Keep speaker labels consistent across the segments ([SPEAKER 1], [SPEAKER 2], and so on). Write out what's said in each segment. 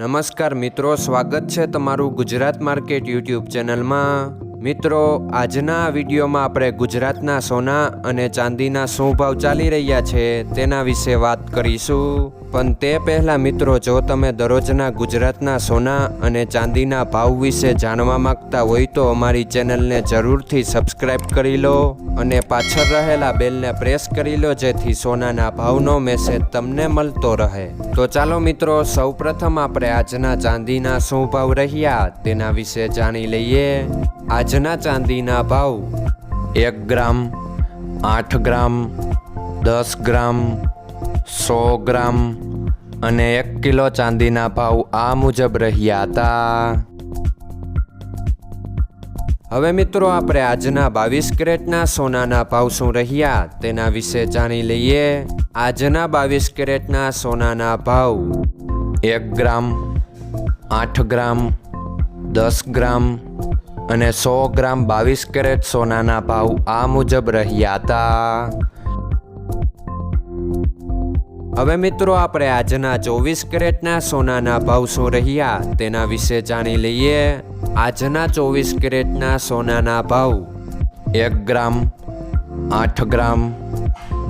[SPEAKER 1] નમસ્કાર મિત્રો, સ્વાગત છે તમારું ગુજરાત માર્કેટ યુટ્યુબ ચેનલમાં। મિત્રો, આજના વિડીયોમાં આપણે ગુજરાતના સોના અને ચાંદીના શું ભાવ ચાલી રહ્યા છે તેના વિશે વાત કરીશું। પણ તે પહેલાં મિત્રો, જો તમે દરરોજના ગુજરાતના સોના અને ચાંદીના ભાવ વિશે જાણવા માંગતા હોય તો અમારી ચેનલને જરૂરથી સબસ્ક્રાઈબ કરી લો અને પાછળ રહેલા બેલને પ્રેસ કરી લો, જેથી સોનાના ભાવનો મેસેજ તમને મળતો રહે। તો ચાલો મિત્રો, સૌપ્રથમ આપણે આજના ચાંદીના શું ભાવ રહ્યા તેના વિશે જાણી લઈએ। આજના ચાંદીના ભાવ 1 ગ્રામ, 8 ગ્રામ, 10 ગ્રામ, 100 ગ્રામ અને 1 કિલો ચાંદીના ભાવ આ મુજબ રહ્યા હતા। હવે મિત્રો, આપણે આજના 22 કેરેટના સોનાના ભાવ શું રહ્યા તેના વિશે જાણી લઈએ। આજના 22 કેરેટના સોનાના ભાવ 1 ગ્રામ, 8 ગ્રામ, 10 ગ્રામ અને 100 ગ્રામ 22 કેરેટ સોનાના ભાવ આ મુજબ રહ્યા હતા। હવે મિત્રો, આપણે આજના 24 કેરેટના સોનાના ભાવ શું રહ્યા તેના વિશે જાણી લઈએ। આજના 24 કેરેટના સોનાના ભાવ 1 ગ્રામ, 8 ગ્રામ,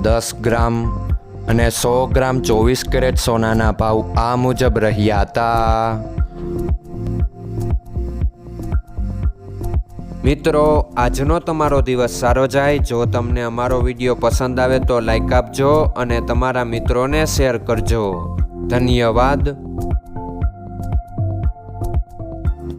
[SPEAKER 1] 10 ગ્રામ અને 100 ગ્રામ 24 કેરેટ સોનાના ભાવ આ મુજબ રહ્યા હતા। મિત્રો, આજનો તમારો દિવસ સારો જાય। જો તમને અમારો વિડીયો પસંદ આવે તો લાઈક આપજો અને તમારા મિત્રોને શેર કરજો। ધન્યવાદ।